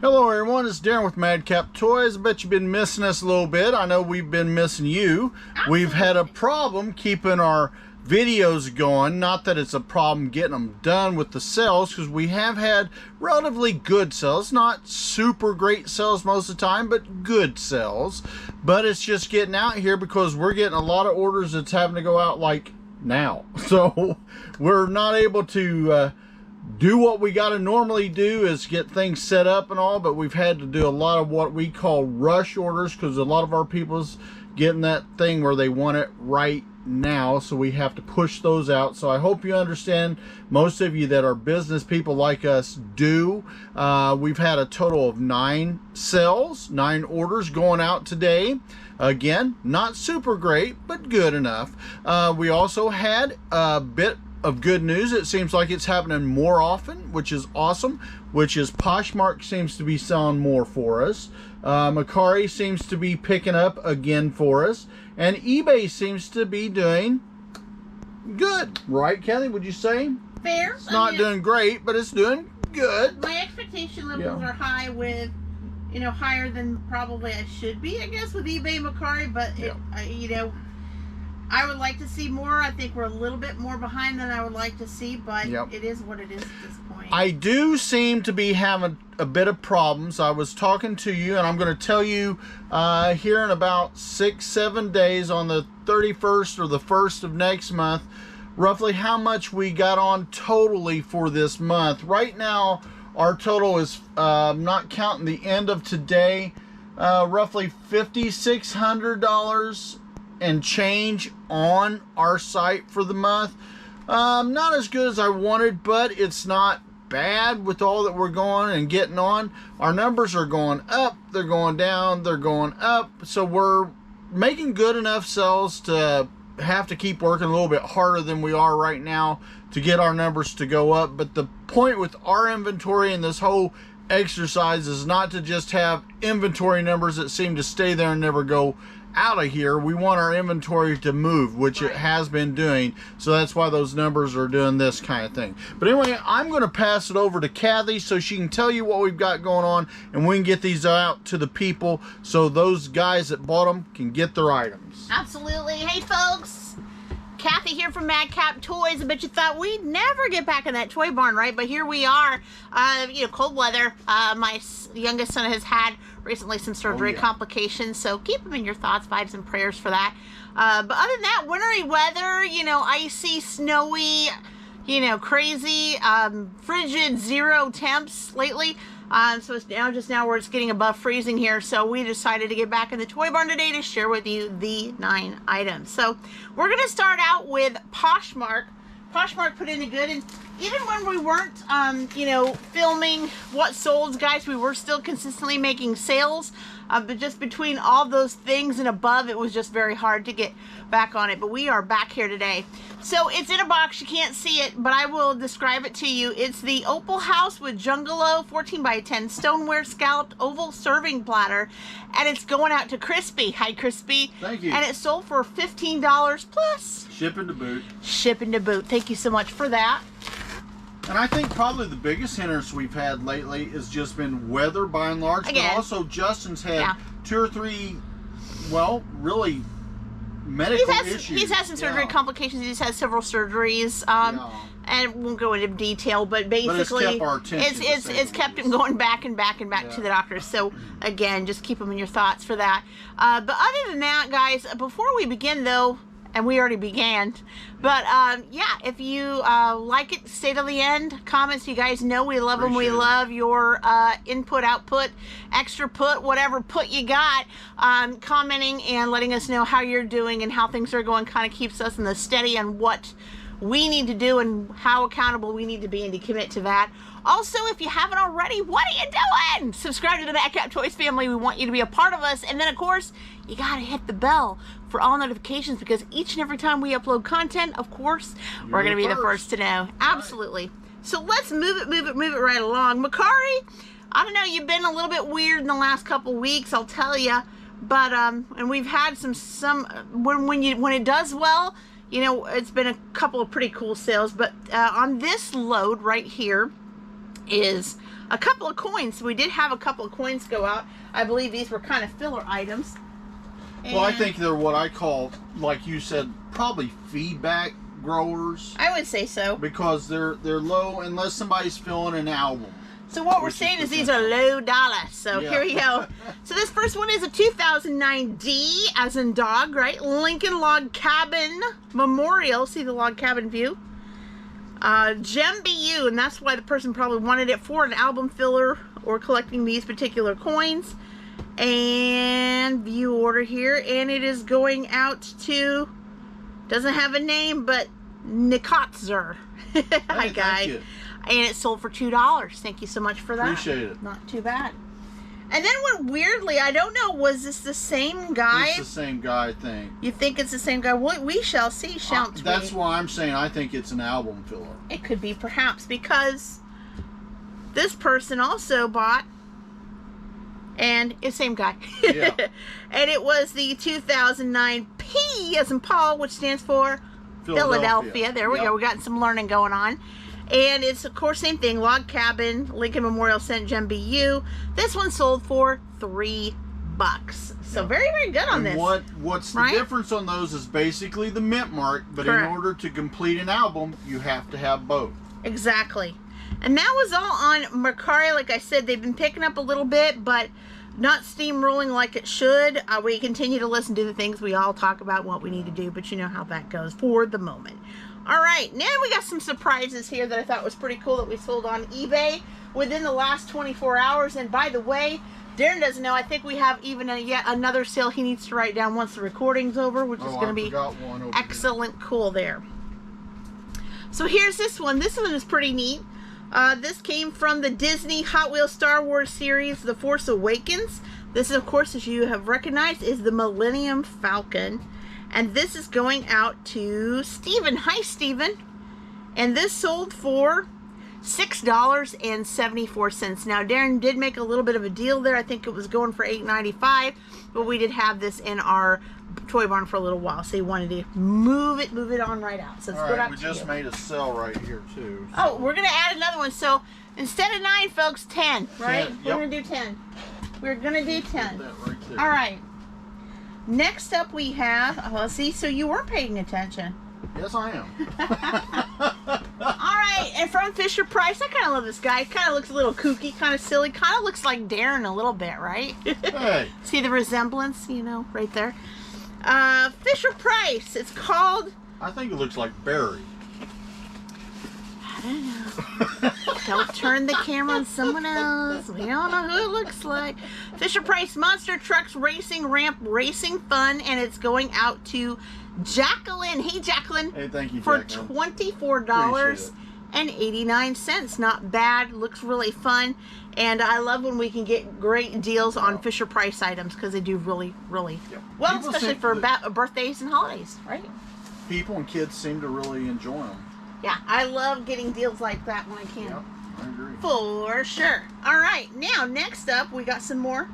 Hello everyone, it's Daren with Madcap Toys. I bet you've been missing us a little bit. I know we've been missing you. Absolutely. We've had a problem keeping our videos going. Not that it's a problem getting them done with the sales, because we have had relatively good sales. Not super great sales most of the time, but good sales. But it's just getting out here because we're getting a lot of orders that's having to go out like now. So we're not able to do what we got to normally do, is get things set up and all, but we've had to do a lot of what we call rush orders because a lot of our people's getting that thing where they want it right now, so we have to push those out. So I hope you understand, most of you that are business people like us do. We've had a total of 9 sales, 9 orders going out today. Again, not super great, but good enough. We also had a bit of good news. It seems like it's happening more often, which is awesome, which is Poshmark seems to be selling more for us. Mercari seems to be picking up again for us, and eBay seems to be doing good, right, Kathy? Would you say? Fair. It's not doing great, but it's doing good. My expectation levels are high with, higher than probably I should be, I guess, with eBay and Mercari, but I would like to see more. I think we're a little bit more behind than I would like to see, but it is what it is at this point. I do seem to be having a bit of problems. I was talking to you, and I'm going to tell you here in about 6-7 days, on the 31st or the 1st of next month, roughly how much we got on totally for this month. Right now, our total is, not counting the end of today, roughly $5,600 and change on our site for the month. Not as good as I wanted, but it's not bad with all that we're going and getting on. Our numbers are going up, they're going down, they're going up, so we're making good enough sales to have to keep working a little bit harder than we are right now to get our numbers to go up. But the point with our inventory and this whole exercise is not to just have inventory numbers that seem to stay there and never go out of here. We want our inventory to move, which it has been doing, so that's why those numbers are doing this kind of thing. But anyway, I'm going to pass it over to Kathy so she can tell you what we've got going on, and we can get these out to the people so those guys that bought them can get their items. Absolutely. Hey folks, Kathy here from Madcap Toys. I bet you thought we'd never get back in that toy barn, right? But here we are. Cold weather. My youngest son has had recently some surgery complications, so keep them in your thoughts, vibes, and prayers for that. But other than that, wintry weather, icy, snowy, crazy, frigid 0 temps lately. So it's just now where it's getting above freezing here. So we decided to get back in the toy barn today to share with you the 9 items. So we're going to start out with Poshmark. Poshmark put in a good, and even when we weren't, filming what sold, guys, we were still consistently making sales. But just between all those things and above, it was just very hard to get back on it. But we are back here today. So it's in a box. You can't see it, but I will describe it to you. It's the Opal House with Jungalow 14x10 stoneware scalloped oval serving platter. And it's going out to Crispy. Hi, Crispy. Thank you. And it sold for $15 plus Shipping to boot. Shipping to boot. Thank you so much for that. And I think probably the biggest hindrance we've had lately has just been weather by and large. Again. But also Justin's had 2 or 3, well, really medical issues. He's had some surgery complications. He's had several surgeries. And won't go into detail, but basically it's kept our attention, it's kept him going back and back and back to the doctor. So again, just keep him in your thoughts for that. But other than that, guys, before we begin though, and we already began, but if you like it, stay till the end. Comments, you guys know we love them. We love your input, output, extra put, whatever put you got. Commenting and letting us know how you're doing and how things are going kind of keeps us in the steady on what we need to do and how accountable we need to be and to commit to that. Also, if you haven't already, what are you doing? Subscribe to the Madcap Toys family. We want you to be a part of us. And then, of course, you got to hit the bell for all notifications, because each and every time we upload content, of course, we're going to be the first to know. Absolutely. So let's move it right along. Mercari, I don't know, you've been a little bit weird in the last couple weeks, I'll tell you. But, and we've had some when it does well, it's been a couple of pretty cool sales. But on this load right here, is a couple of coins. We did have a couple of coins go out. I believe these were kind of filler items. Well, I think they're what I call, like you said, probably feedback growers. I would say so. Because they're low unless somebody's filling an album. So what we're saying is these are low dollar. So here we go. So this first one is a 2009 D as in dog, right? Lincoln Log Cabin Memorial. See the log cabin view? Gem BU, and that's why the person probably wanted it for an album filler or collecting these particular coins. And view order here, and it is going out to, doesn't have a name, but Nikotzer. Hi, guy. Thank you. And it sold for $2. Thank you so much for that. Appreciate it. Not too bad. And then what, weirdly, I don't know, was this the same guy? It's the same guy, I think. You think it's the same guy? We shall see, shan't we? That's why I'm saying I think it's an album filler. It could be, perhaps, because this person also bought, and it's the same guy. Yeah. And it was the 2009 P as in Paul, which stands for Philadelphia. There we go. We got some learning going on. And it's, of course, same thing. Log Cabin, Lincoln Memorial Cent Gem BU. This one sold for $3. So very, very good on this. What's the difference on those is basically the mint mark, but in order to complete an album, you have to have both. Exactly. And that was all on Mercari. Like I said, they've been picking up a little bit, but not steamrolling like it should. We continue to listen to the things we all talk about, what we need to do, but you know how that goes for the moment. All right, now we got some surprises here that I thought was pretty cool that we sold on eBay within the last 24 hours. And by the way, Daren doesn't know, I think we have even yet another sale he needs to write down once the recording's over, which is going to be excellent cool there. So here's this one. This one is pretty neat. This came from the Disney Hot Wheels Star Wars series, The Force Awakens. This, of course, as you have recognized, is the Millennium Falcon. And this is going out to Steven. Hi, Steven. And this sold for $6.74. Now, Daren did make a little bit of a deal there. I think it was going for $8.95, but we did have this in our toy barn for a little while, so he wanted to move it on right out. So it's good out. We just made a sale right here too. So. Oh, we're gonna add another one. So instead of 9, folks, 10, right? 10, we're gonna do 10. We're gonna do 10. Right there. All right. Next up we have, see, so you were paying attention. Yes, I am. All right, and from Fisher Price, I kind of love this guy. Kind of looks a little kooky, kind of silly, kind of looks like Daren a little bit, right? Hey. See the resemblance, you know, right there. Fisher Price, it's called... I think it looks like Barry. I don't know. Don't turn the camera on someone else. We don't know who it looks like. Fisher Price Monster Trucks Racing Ramp Racing Fun, and it's going out to Jacqueline. Hey, Jacqueline. Hey, thank you, for Jacqueline. $24.89. Not bad. Looks really fun. And I love when we can get great deals on Fisher Price items because they do really, really well, people especially for birthdays and holidays, right? People and kids seem to really enjoy them. Yeah, I love getting deals like that when I can. Yep, I agree. For sure. All right, now next up we got some more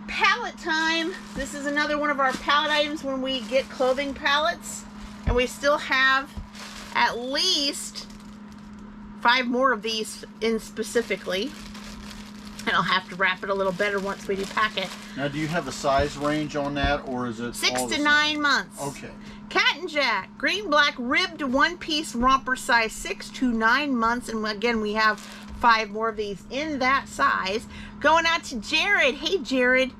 pallet time. This is another one of our pallet items when we get clothing pallets, and we still have at least 5 more of these in specifically, and I'll have to wrap it a little better once we depack it. Now, do you have a size range on that, or is it 6 to 9 months? Okay. Cat and Jack, green black ribbed one-piece romper, size 6 to 9 months, and again we have 5 more of these in that size. Going out to Jared. Hey, Jared,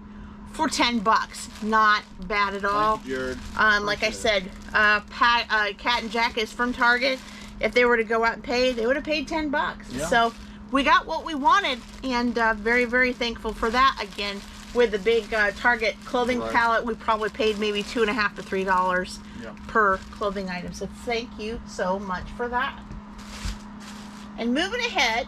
for $10. Not bad at all. Thank you, Jared. Like I said, Cat and Jack is from Target. If they were to go out and pay, they would have paid $10. Yeah. So we got what we wanted, and very, very thankful for that. Again, with the big Target clothing pallet, we probably paid maybe $2.50 to $3 per clothing item. So thank you so much for that. And moving ahead,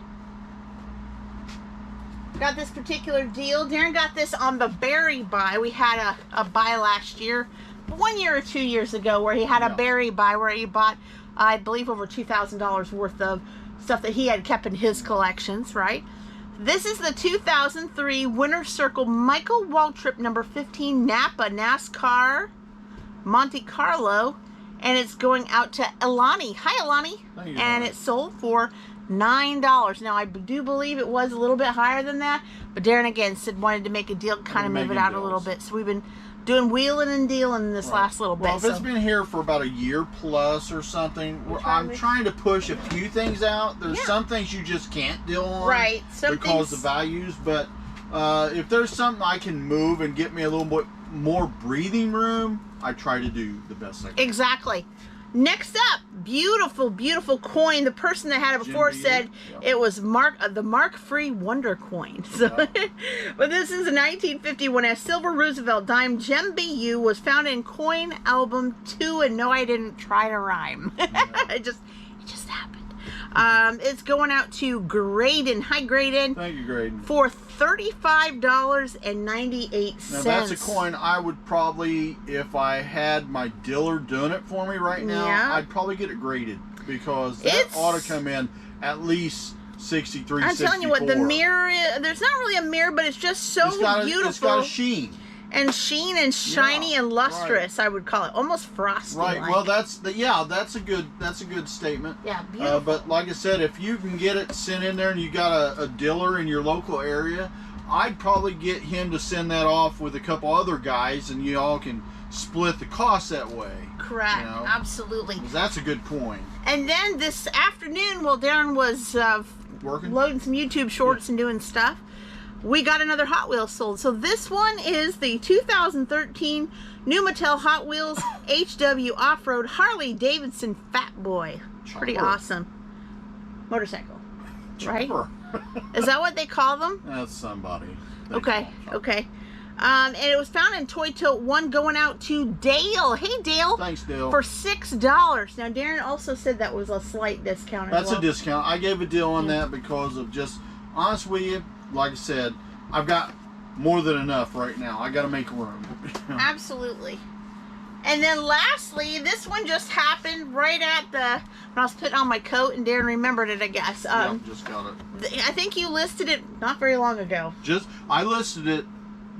got this particular deal. Daren got this on the Barry buy. We had a buy last year, 1 year or 2 years ago, where he had a Barry buy where he bought, I believe, over $2,000 worth of stuff that he had kept in his collections, right? This is the 2003 Winner's Circle Michael Waltrip number 15 Napa NASCAR Monte Carlo, and it's going out to Elani. Hi, Elani. Thank you, and it sold for $9. Now I do believe it was a little bit higher than that, but Daren again wanted to make a deal, kind of move it out a little bit. So we've been doing wheeling and dealing this last little bit. Well, if it's been here for about a year plus or something, I'm trying to push a few things out. There's some things you just can't deal on, right? Because of values. But if there's something I can move and get me a little bit more breathing room, I try to do the best I can. Exactly. Next up, beautiful, beautiful coin. The person that had it before said it was the Mark-free Wonder Coin. So, but this is a 1951 as Silver Roosevelt dime gem BU was found in Coin Album 2, and no, I didn't try to rhyme. It just happened. It's going out to Graydon. Hi, Graydon. Thank you, Graydon. For $35.98. Now that's a coin I would probably, if I had my dealer doing it for me right now, I'd probably get it graded, because that ought to come in at least 63, I'm telling you what, the mirror, there's not really a mirror, but it's just so beautiful. It's got a sheen. And shiny and lustrous, I would call it, almost frosty. Right. Well, that's a good statement. Yeah, beautiful. But like I said, if you can get it sent in there and you got a dealer in your local area, I'd probably get him to send that off with a couple other guys, and you all can split the cost that way. Correct. You know? Absolutely. That's a good coin. And then this afternoon, while Daren was loading some YouTube shorts and doing stuff, we got another Hot Wheels sold. So this one is the 2013 new Mattel Hot Wheels HW Off-Road Harley Davidson Fat Boy. Pretty awesome. Motorcycle, right? Is that what they call them? That's somebody. Okay. And it was found in Toy Tote 1, going out to Dale. Hey, Dale. Thanks, Dale. For $6. Now, Daren also said that was a slight discount as well. That's a discount. I gave a deal on that because of just, honest with you, like I said, I've got more than enough right now. I got to make room. Absolutely. And then lastly, this one just happened right at when I was putting on my coat, and Daren remembered it, I guess. Just got it. I think you listed it not very long ago. I listed it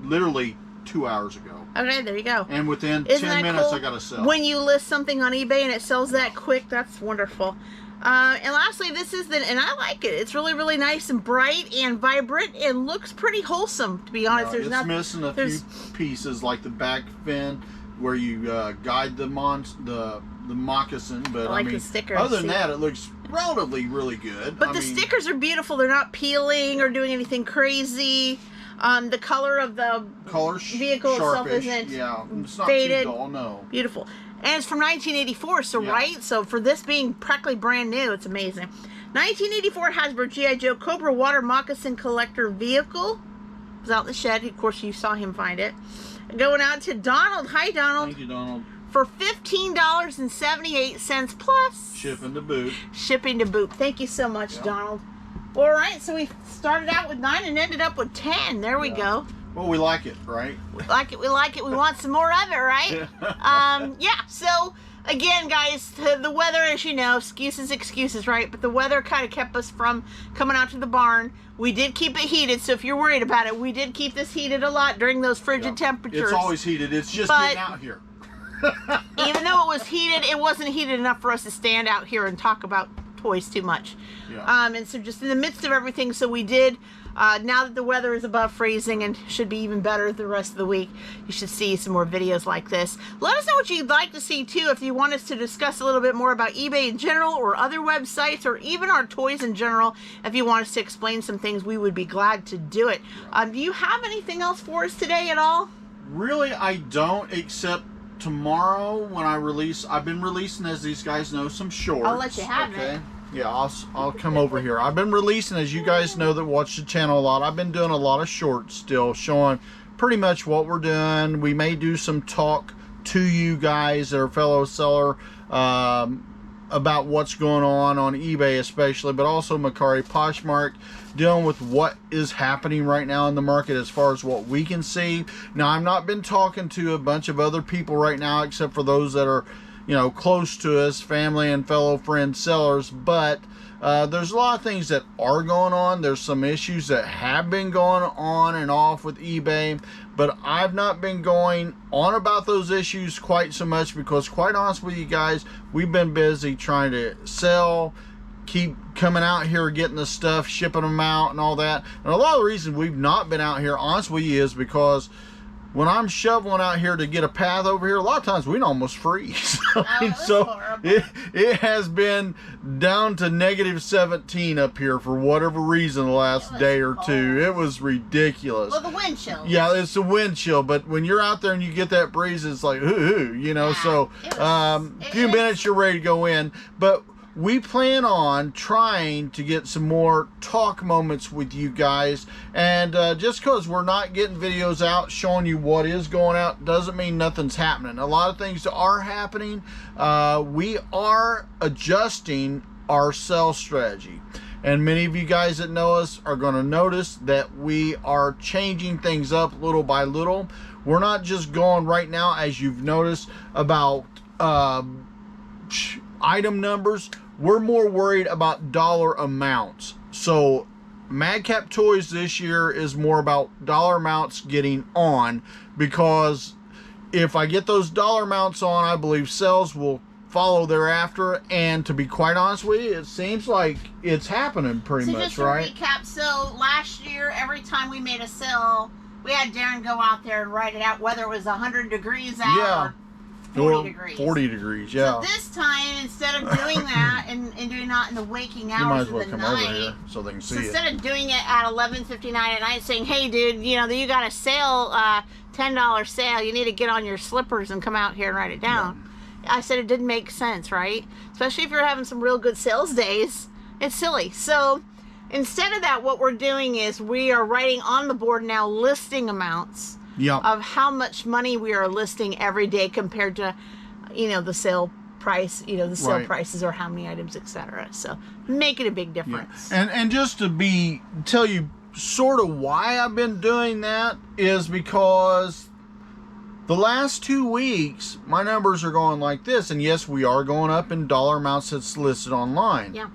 literally 2 hours ago. Okay, there you go. And within 10 minutes, cool? I got to sell. When you list something on eBay and it sells that quick, that's wonderful. And lastly, this is and I like it. It's really, really nice and bright and vibrant and looks pretty wholesome, to be honest. It's missing a few pieces, like the back fin where you guide the moccasin, but I like the stickers. Other than that, it looks relatively really good. But the stickers are beautiful. They're not peeling or doing anything crazy. The color of the vehicle itself isn't it's not faded. Too dull, no. Beautiful. And it's from 1984, so right? So for this being practically brand new, it's amazing. 1984 Hasbro G.I. Joe Cobra Water Moccasin Collector Vehicle. It was out in the shed. Of course, you saw him find it. Going out to Donald. Hi, Donald. Thank you, Donald. For $15.78 plus shipping to boot. Shipping to boot. Thank you so much, Donald. All right, so we started out with 9 and ended up with 10. There we go. Well, we like it, right? We like it. We like it. We want some more of it, right? So again, guys, the weather, as you know, excuses, right? But the weather kind of kept us from coming out to the barn. We did keep it heated, so if you're worried about it, we did keep this heated a lot during those frigid temperatures. It's always heated. It's just getting out here. Even though it was heated, it wasn't heated enough for us to stand out here and talk about toys too much. And so just in the midst of everything, so we did, now that the weather is above freezing and should be even better the rest of the week, you should see some more videos like this. Let us know what you'd like to see too, if you want us to discuss a little bit more about eBay in general or other websites or even our toys in general. If you want us to explain some things, we would be glad to do it. Do you have anything else for us today at all? Really, I don't, except tomorrow when I release, I've been releasing, as these guys know, some shorts. I'll let you have it. Yeah, I'll come over here. I've been releasing, as you guys know that watch the channel a lot, I've been doing a lot of shorts still, showing pretty much what we're doing. We may do some talk to you guys that are fellow seller about what's going on eBay especially, but also Macari Poshmark, dealing with what is happening right now in the market as far as what we can see. Now, I've not been talking to a bunch of other people right now, except for those that are, you know, close to us, family and fellow friend sellers, but there's a lot of things that are going on. There's some issues that have been going on and off with eBay, but I've not been going on about those issues quite so much because, quite honest with you guys, we've been busy trying to sell, keep coming out here, getting the stuff, shipping them out and all that. And a lot of the reason we've not been out here, honest with you, is because when I'm shoveling out here to get a path over here, a lot of times we almost freeze. So it has been down to -17 up here for whatever reason the last day or two. It was ridiculous. Well, the wind chill. Yeah, it's the wind chill, but when you're out there and you get that breeze, it's like, ooh, you know. Yeah, so a few minutes, you're ready to go in. But we plan on trying to get some more talk moments with you guys, and just because we're not getting videos out showing you what is going out doesn't mean nothing's happening. A lot of things are happening. We are adjusting our sales strategy, and many of you guys that know us are going to notice that we are changing things up little by little. We're not just going right now, as you've noticed, about item numbers. We're more worried about dollar amounts. So Madcap Toys this year is more about dollar amounts getting on, because if I get those dollar amounts on, I believe sales will follow thereafter. And to be quite honest with you, it seems like it's happening pretty much, right? Just to recap, so last year, every time we made a sale, we had Daren go out there and write it out, whether it was 100 degrees out or 40 degrees. 40 degrees, yeah. So this time, instead of doing that and doing that in the waking hours of the night, you might as well come over here so they can see it. Instead of doing it at 11:59 at night, saying, "Hey, dude, you know, you got a sale, $10 sale. You need to get on your slippers and come out here and write it down." Yeah. I said it didn't make sense, right? Especially if you're having some real good sales days. It's silly. So instead of that, what we're doing is we are writing on the board now listing amounts. Yep. Of how much money we are listing every day compared to, you know, the sale price, you know, the sale prices or how many items, etc. So making a big difference. Yeah. And just to tell you sort of why I've been doing that is because the last 2 weeks my numbers are going like this, and yes, we are going up in dollar amounts that's listed online. Yeah.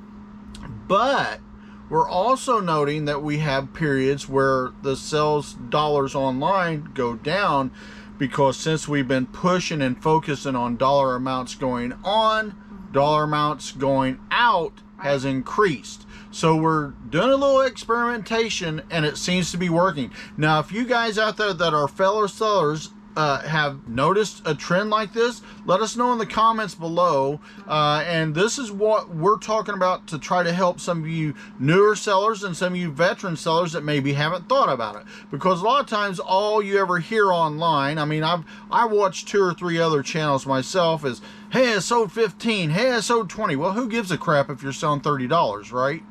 But we're also noting that we have periods where the sales dollars online go down, because since we've been pushing and focusing on dollar amounts going on, dollar amounts going out has increased. So we're doing a little experimentation, and it seems to be working. Now, if you guys out there that are fellow sellers have noticed a trend like this, let us know in the comments below. And this is what we're talking about to try to help some of you newer sellers and some of you veteran sellers that maybe haven't thought about it. Because a lot of times all you ever hear online, I mean, I watched 2 or 3 other channels myself, is, hey, I sold 15, hey, I sold 20. Well, who gives a crap if you're selling $30, right?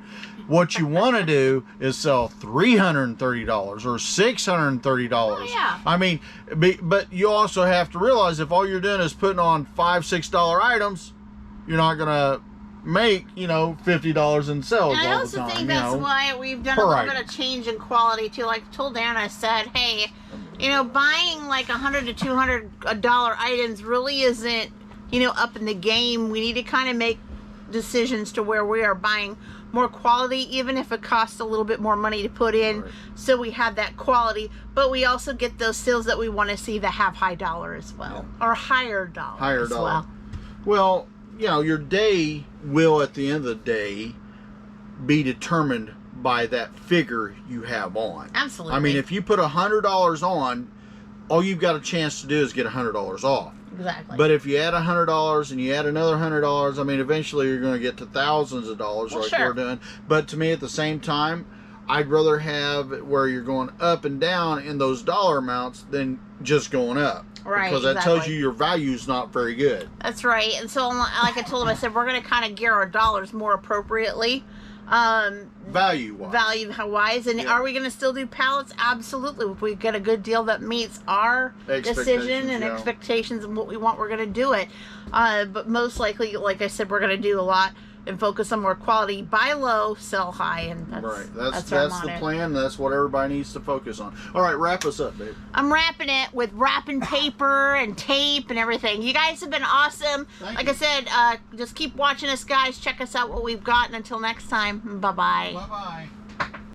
What you want to do is sell $330 or $630. Oh, yeah. I mean, but you also have to realize if all you're doing is putting on $5, $6 items, you're not going to make, you know, $50 in sales all the time. And I also think that's why we've done a little bit of change in quality too. Like I told Daren, I said, hey, you know, buying like $100 to $200 items really isn't, you know, up in the game. We need to kind of make decisions to where we are buying more quality, even if it costs a little bit more money to put in, so we have that quality, but we also get those sales that we want to see that have high dollar as well, or higher dollar as well. Well, you know, your day will at the end of the day be determined by that figure you have on. Absolutely. I mean, if you put $100 on, all you've got a chance to do is get $100 off. Exactly. But if you add $100 and you add another $100, I mean, eventually you're going to get to thousands of dollars, like we're doing. But to me, at the same time, I'd rather have it where you're going up and down in those dollar amounts than just going up. Right. Because that tells you your value's not very good. That's right. And so, like I told him, I said, we're going to kind of gear our dollars more appropriately. Value-wise. And are we going to still do pallets? Absolutely. If we get a good deal that meets our decision and expectations and what we want, we're going to do it. But most likely, like I said, we're going to do a lot and focus on more quality. Buy low, sell high, and that's the plan. That's what everybody needs to focus on. All right, wrap us up, babe. I'm wrapping it with wrapping paper and tape and everything. You guys have been awesome. Like I said, just keep watching us, guys. Check us out what we've got, and until next time, bye-bye. Bye-bye.